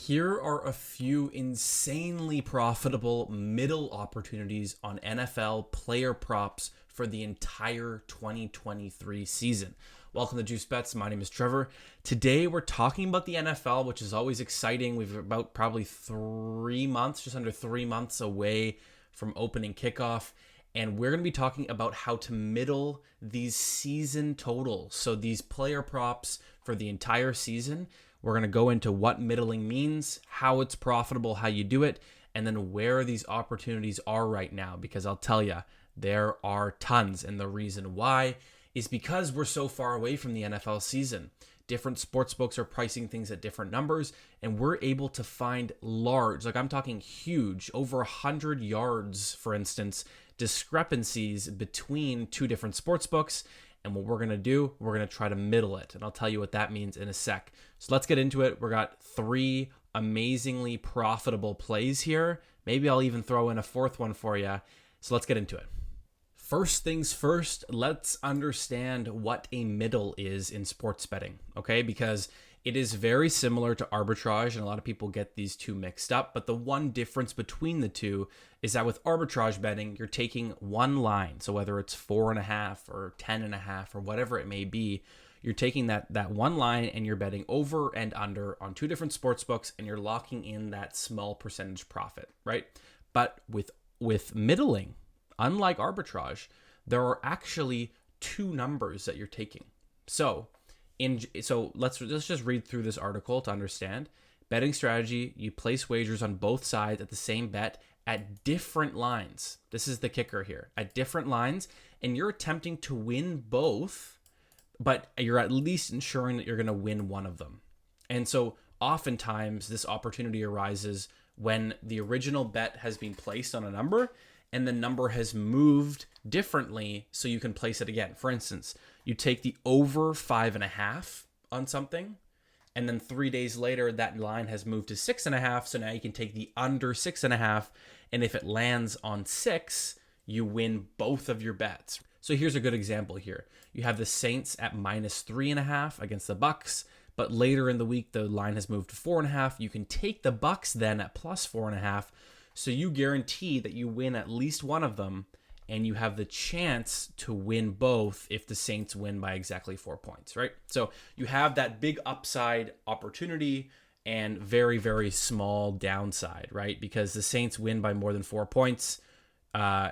Here are a few insanely profitable middle opportunities on NFL player props for the entire 2023 season. Welcome to Juice Bets. My name is Trevor. Today we're talking about the NFL, which is always exciting. We've about probably 3 months, just under 3 months away from opening kickoff. And we're going to be talking about how to middle these season totals. So these player props for the entire season. We're going to go into what middling means, how it's profitable, how you do it, and then where these opportunities are right now. Because I'll tell you, there are tons. And the reason why is because we're so far away from the NFL season. Different sportsbooks are pricing things at different numbers, and we're able to find large, like I'm talking huge, over 100 yards, for instance, discrepancies between two different sportsbooks. And what we're going to do, we're going to try to middle it. And I'll tell you what that means in a sec. So let's get into it. We got 3 amazingly profitable plays here. Maybe I'll even throw in a 4th one for you. So let's get into it. First things first, let's understand what a middle is in sports betting, okay? Because it is very similar to arbitrage, and a lot of people get these two mixed up. But the one difference between the two is that with arbitrage betting, you're taking one line. So whether it's 4.5 or 10.5 or whatever it may be, you're taking that one line and you're betting over and under on 2 different sports books, and you're locking in that small percentage profit, right? But with middling, unlike arbitrage, there are actually 2 numbers that you're taking. So let's just read through this article to understand. Betting strategy, you place wagers on both sides at the same bet at different lines. This is the kicker here. At different lines, and you're attempting to win both, but you're at least ensuring that you're going to win one of them. And so oftentimes this opportunity arises when the original bet has been placed on a number and the number has moved differently so you can place it again. For instance, you take the over 5.5 on something, and then 3 days later, that line has moved to 6.5. So now you can take the under 6.5. And if it lands on 6, you win both of your bets. So here's a good example here. You have the Saints at -3.5 against the Bucks, but later in the week, the line has moved to 4.5. You can take the Bucks then at +4.5. So you guarantee that you win at least one of them, and you have the chance to win both if the Saints win by exactly 4 points, right? So you have that big upside opportunity and very, very small downside, right? Because the Saints win by more than 4 points,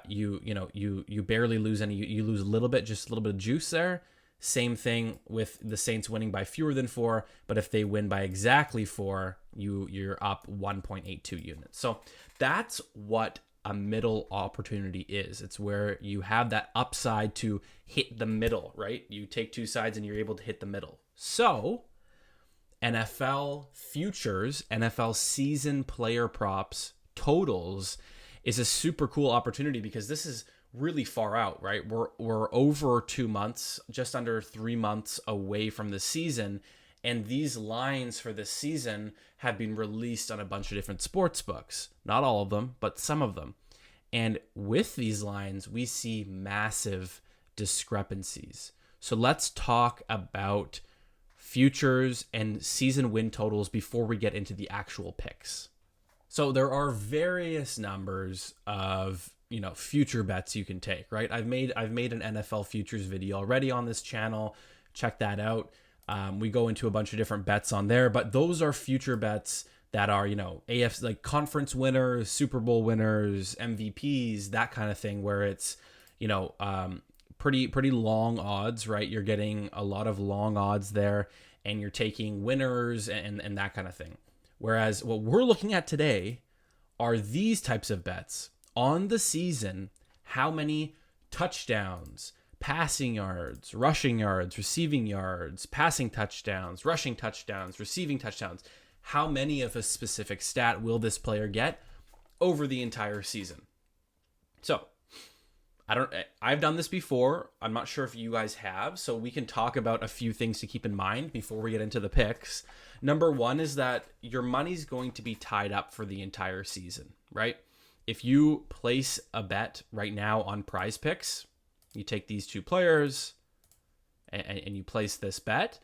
you barely lose any. You lose a little bit, just a little bit of juice there. Same thing with the Saints winning by fewer than 4, but if they win by exactly 4, you're up 1.82 units. So that's what a middle opportunity is. It's where you have that upside to hit the middle, right? You take 2 sides and you're able to hit the middle. So NFL futures, NFL season player props totals is a super cool opportunity because this is really far out, right? We're over 2 months, just under 3 months away from the season. And these lines for this season have been released on a bunch of different sports books. Not all of them, but some of them. And with these lines, we see massive discrepancies. So let's talk about futures and season win totals before we get into the actual picks. So there are various numbers of future bets you can take, right? I've made an NFL futures video already on this channel. Check that out. We go into a bunch of different bets on there, but those are future bets that are, AFC, like conference winners, Super Bowl winners, MVPs, that kind of thing, where it's, pretty long odds, right? You're getting a lot of long odds there, and you're taking winners and that kind of thing. Whereas what we're looking at today are these types of bets on the season. How many touchdowns, passing yards, rushing yards, receiving yards, passing touchdowns, rushing touchdowns, receiving touchdowns. How many of a specific stat will this player get over the entire season? So I've done this before. I'm not sure if you guys have, so we can talk about a few things to keep in mind before we get into the picks. Number 1 is that your money's going to be tied up for the entire season, right? If you place a bet right now on PrizePicks, you take these 2 players and you place this bet,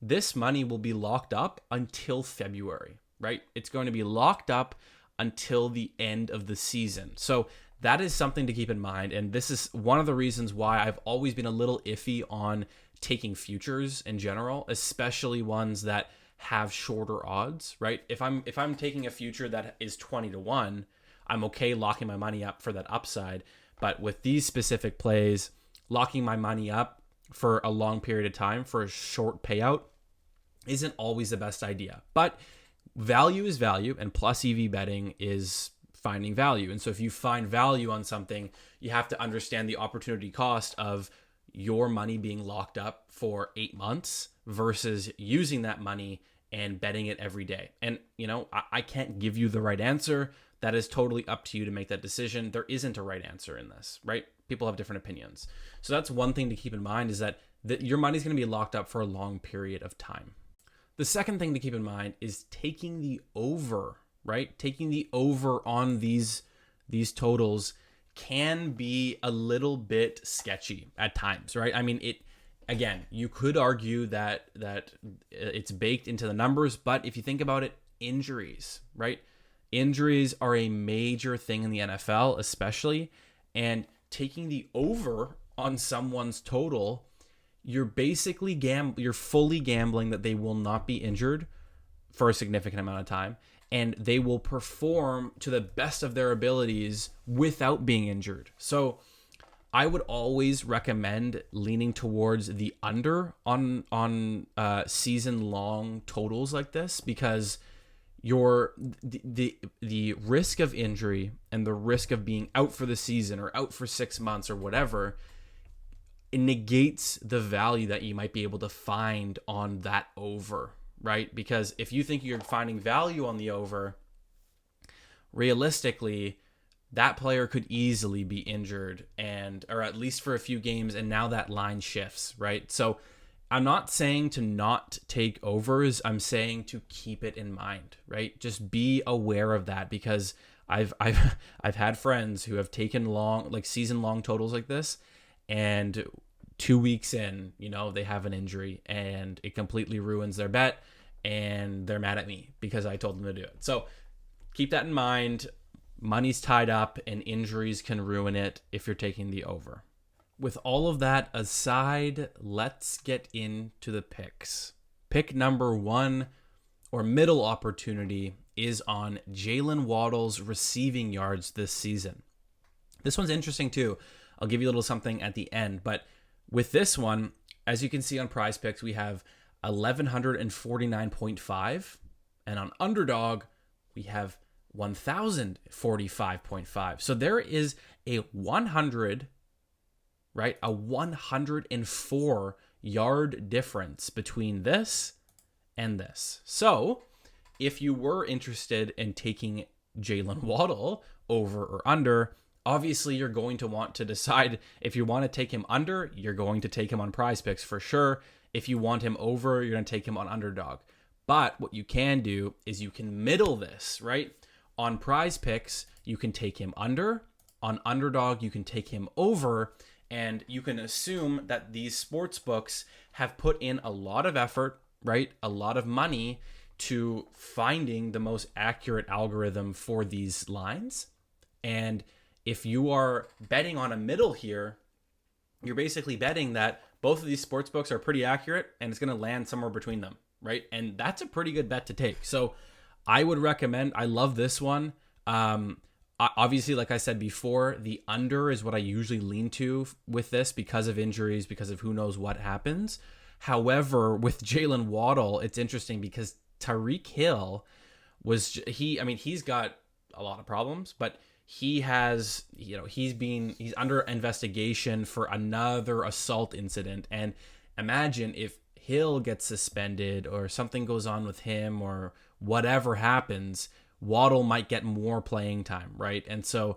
this money will be locked up until February. right? It's going to be locked up until the end of the season. So that is something to keep in mind. And this is one of the reasons why I've always been a little iffy on taking futures in general, especially ones that have shorter odds, right? If I'm taking a future that is 20-1, I'm okay locking my money up for that upside. But with these specific plays, locking my money up for a long period of time for a short payout isn't always the best idea. But value is value, and plus EV betting is finding value. And so if you find value on something, you have to understand the opportunity cost of your money being locked up for 8 months versus using that money and betting it every day. And, I can't give you the right answer. That is totally up to you to make that decision. There isn't a right answer in this, right? People have different opinions. So that's one thing to keep in mind, is that your money's going to be locked up for a long period of time. The second thing to keep in mind is taking the over, right? Taking the over on these totals can be a little bit sketchy at times, right? I mean, again, you could argue that it's baked into the numbers, but if you think about it, injuries, right? Injuries are a major thing in the NFL, especially, and taking the over on someone's total, you're basically you're fully gambling that they will not be injured for a significant amount of time, and they will perform to the best of their abilities without being injured. So I would always recommend leaning towards the under on season-long totals like this, because the risk of injury and the risk of being out for the season or out for 6 months or whatever, it negates the value that you might be able to find on that over, right? Because if you think you're finding value on the over, realistically, that player could easily be injured, or at least for a few games, and now that line shifts, right? So I'm not saying to not take overs. I'm saying to keep it in mind, right? Just be aware of that, because I've had friends who have taken season long totals like this, and 2 weeks in, they have an injury and it completely ruins their bet, and they're mad at me because I told them to do it. So keep that in mind. Money's tied up and injuries can ruin it if you're taking the over. With all of that aside, let's get into the picks. Pick number 1, or middle opportunity, is on Jalen Waddle's receiving yards this season. This one's interesting too. I'll give you a little something at the end, but with this one, as you can see on PrizePicks, we have 1,149.5, and on Underdog, we have 1,045.5. So there is a 100, right? A 104 yard difference between this and this. So if you were interested in taking Jalen Waddle over or under, obviously you're going to want to decide. If you want to take him under, you're going to take him on PrizePicks for sure. If you want him over, you're going to take him on Underdog. But what you can do is you can middle this, right? On PrizePicks, you can take him under. On Underdog, you can take him over. And you can assume that these sports books have put in a lot of effort, right? A lot of money to finding the most accurate algorithm for these lines. And if you are betting on a middle here, you're basically betting that both of these sports books are pretty accurate and it's going to land somewhere between them, right? And that's a pretty good bet to take. So I would recommend, I love this one. Obviously, like I said before, the under is what I usually lean to with this because of injuries, because of who knows what happens. However, with Jalen Waddle, it's interesting because Tyreek Hill he's got a lot of problems, but he has, he's under investigation for another assault incident. And imagine if Hill gets suspended or something goes on with him or whatever happens, Waddle might get more playing time, right? And so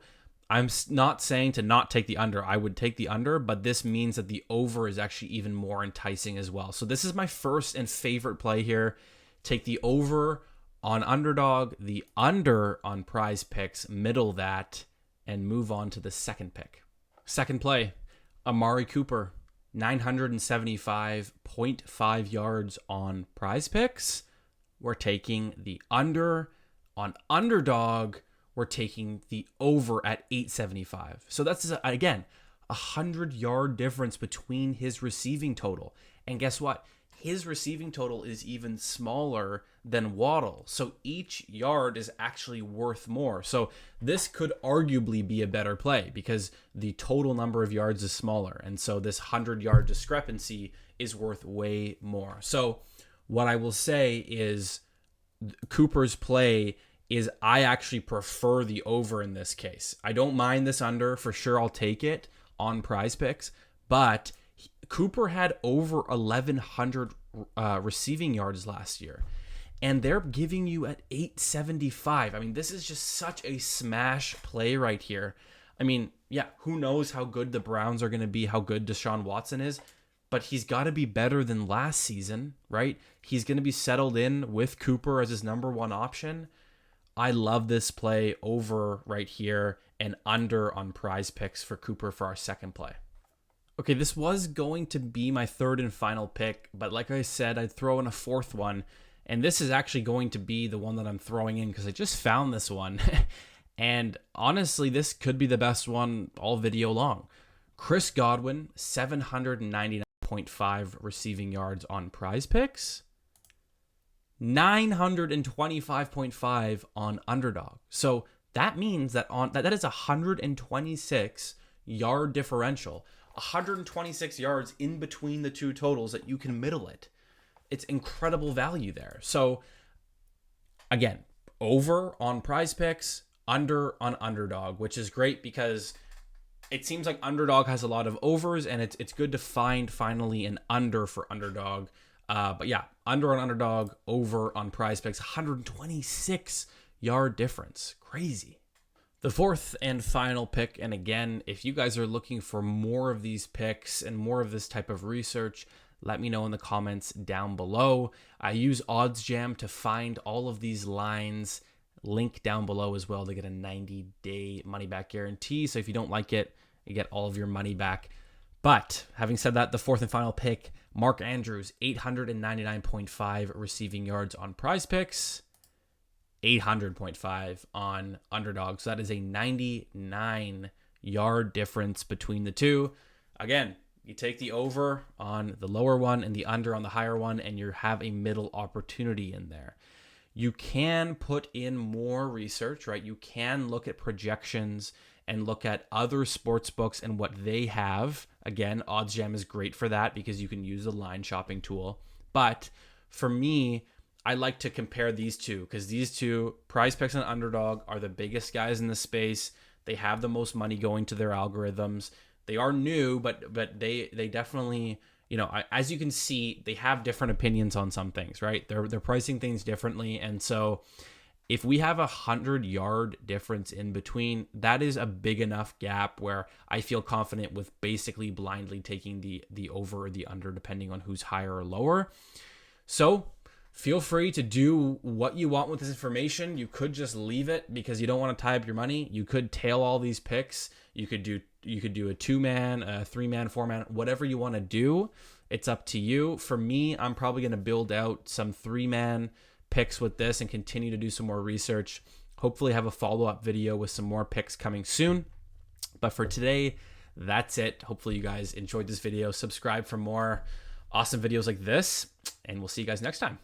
I'm not saying to not take the under. I would take the under, but this means that the over is actually even more enticing as well. So this is my first and favorite play here. Take the over on Underdog, the under on PrizePicks, middle that, and move on to the second pick. Second play, Amari Cooper, 975.5 yards on PrizePicks, we're taking the under. On Underdog, we're taking the over at 875. So that's, again, 100-yard difference between his receiving total. And guess what? His receiving total is even smaller than Waddle. So each yard is actually worth more. So this could arguably be a better play because the total number of yards is smaller. And so this 100-yard discrepancy is worth way more. So what I will say is Cooper's play is I actually prefer the over in this case. I don't mind this under. For sure, I'll take it on PrizePicks. But Cooper had over 1,100 receiving yards last year. And they're giving you at 875. I mean, this is just such a smash play right here. I mean, yeah, who knows how good the Browns are going to be, how good Deshaun Watson is. But he's got to be better than last season, right? He's going to be settled in with Cooper as his number one option. I love this play over right here and under on PrizePicks for Cooper for our second play. Okay, this was going to be my third and final pick, but like I said, I'd throw in a fourth one. And this is actually going to be the one that I'm throwing in because I just found this one. And honestly, this could be the best one all video long. Chris Godwin, 799.5 receiving yards on PrizePicks. 925.5 on Underdog. So that means that that is a 126 yard differential, 126 yards in between the two totals that you can middle it. It's incredible value there. So again, over on PrizePicks, under on Underdog, which is great because it seems like Underdog has a lot of overs, and it's good to find finally an under for Underdog. But yeah, under on Underdog, over on PrizePicks, 126 yard difference. Crazy. The fourth and final pick, and again, if you guys are looking for more of these picks and more of this type of research, let me know in the comments down below. I use OddsJam to find all of these lines. Link down below as well to get a 90-day money-back guarantee. So if you don't like it, you get all of your money back. But having said that, the fourth and final pick, Mark Andrews, 899.5 receiving yards on PrizePicks, 800.5 on Underdog. So that is a 99-yard difference between the two. Again, you take the over on the lower one and the under on the higher one, and you have a middle opportunity in there. You can put in more research, right? You can look at projections and look at other sports books and what they have. Again, OddsJam is great for that because you can use the line shopping tool. But for me, I like to compare these two because these two, PrizePicks and Underdog, are the biggest guys in the space. They have the most money going to their algorithms. They are new, but they definitely, you know, as you can see, they have different opinions on some things, right? They're pricing things differently, and so if we have 100-yard difference in between, that is a big enough gap where I feel confident with basically blindly taking the over or the under, depending on who's higher or lower. So feel free to do what you want with this information. You could just leave it because you don't want to tie up your money. You could tail all these picks. You could do a 2-man, a 3-man, 4-man, whatever you want to do. It's up to you. For me, I'm probably going to build out some 3-man picks with this and continue to do some more research. Hopefully have a follow-up video with some more picks coming soon. But for today, that's it. Hopefully you guys enjoyed this video. Subscribe for more awesome videos like this, and we'll see you guys next time.